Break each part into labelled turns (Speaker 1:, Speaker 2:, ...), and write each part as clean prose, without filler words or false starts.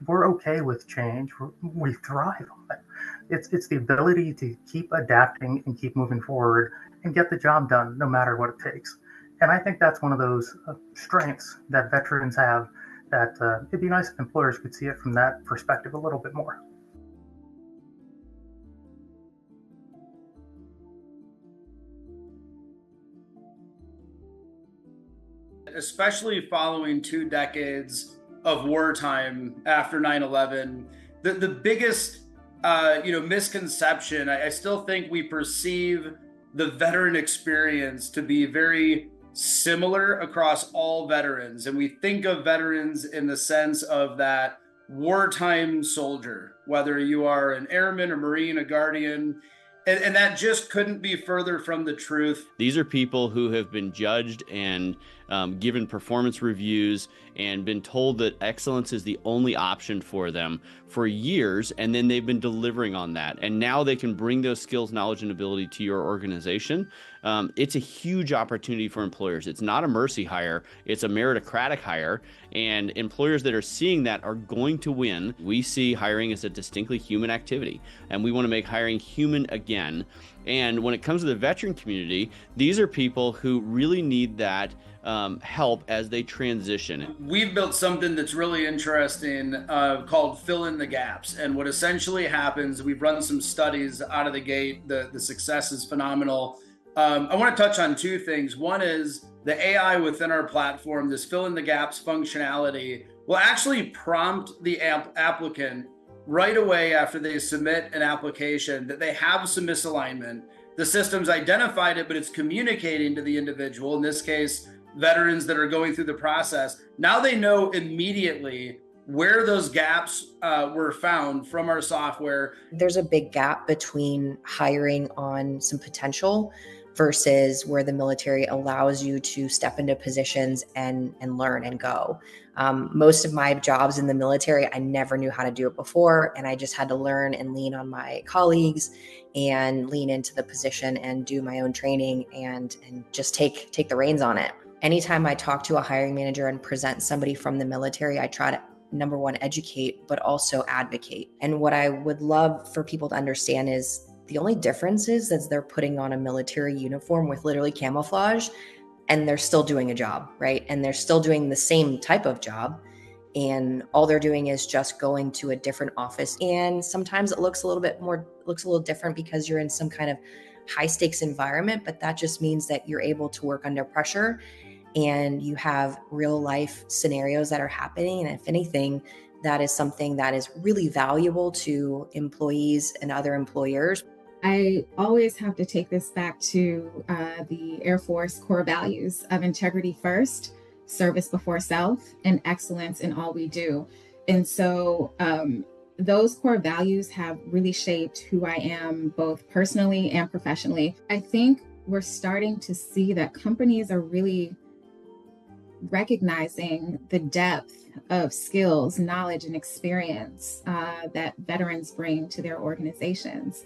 Speaker 1: we're okay with change. We thrive on it. It's the ability to keep adapting and keep moving forward and get the job done no matter what it takes. And I think that's one of those strengths that veterans have that it'd be nice if employers could see it from that perspective a little bit more.
Speaker 2: Especially following 2 decades of wartime after 9/11, the biggest misconception, I still think we perceive the veteran experience to be very similar across all veterans, and we think of veterans in the sense of that wartime soldier, whether you are an airman, a marine, a guardian, and that just couldn't be further from the truth.
Speaker 3: These are people who have been judged and given performance reviews and been told that excellence is the only option for them for years, and then they've been delivering on that. And now they can bring those skills, knowledge, and ability to your organization. It's a huge opportunity for employers. It's not a mercy hire, it's a meritocratic hire, and employers that are seeing that are going to win. We see hiring as a distinctly human activity, and we want to make hiring human again. And when it comes to the veteran community, these are people who really need that help as they transition.
Speaker 2: We've built something that's really interesting called Fill in the Gaps. And what essentially happens, we've run some studies out of the gate. The success is phenomenal. I want to touch on two things. One is the AI within our platform, this Fill in the Gaps functionality, will actually prompt the applicant right away after they submit an application that they have some misalignment. The system's identified it, but it's communicating to the individual, in this case, veterans that are going through the process. Now they know immediately where those gaps were found from our software.
Speaker 4: There's a big gap between hiring on some potential versus where the military allows you to step into positions and learn and go. Most of my jobs in the military, I never knew how to do it before, and I just had to learn and lean on my colleagues and lean into the position and do my own training and just take the reins on it. Anytime I talk to a hiring manager and present somebody from the military, I try to, number one, educate, but also advocate. And what I would love for people to understand is the only difference is that they're putting on a military uniform with literally camouflage, and they're still doing a job, right? And they're still doing the same type of job. And all they're doing is just going to a different office. And sometimes it looks a little different because you're in some kind of high stakes environment, but that just means that you're able to work under pressure and you have real life scenarios that are happening. And if anything, that is something that is really valuable to employees and other employers.
Speaker 5: I always have to take this back to the Air Force core values of integrity first, service before self, and excellence in all we do. And so those core values have really shaped who I am, both personally and professionally. I think we're starting to see that companies are really recognizing the depth of skills, knowledge, and experience that veterans bring to their organizations.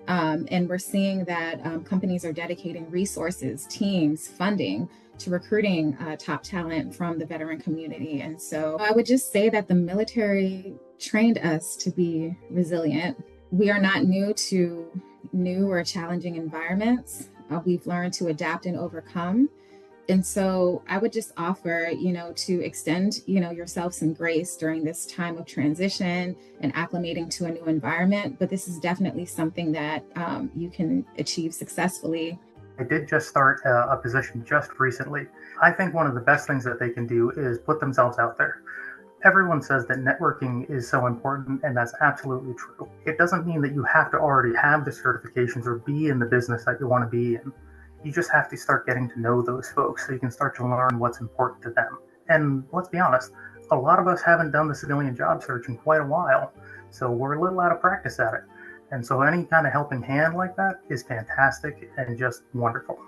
Speaker 5: And we're seeing that companies are dedicating resources, teams, funding to recruiting top talent from the veteran community. And so I would just say that the military trained us to be resilient. We are not new to new or challenging environments. We've learned to adapt and overcome. And so I would just offer, to extend, yourself some grace during this time of transition and acclimating to a new environment. But this is definitely something that you can achieve successfully.
Speaker 1: I did just start a position just recently. I think one of the best things that they can do is put themselves out there. Everyone says that networking is so important, and that's absolutely true. It doesn't mean that you have to already have the certifications or be in the business that you want to be in. You just have to start getting to know those folks so you can start to learn what's important to them. And let's be honest, a lot of us haven't done the civilian job search in quite a while, so we're a little out of practice at it. And so any kind of helping hand like that is fantastic and just wonderful.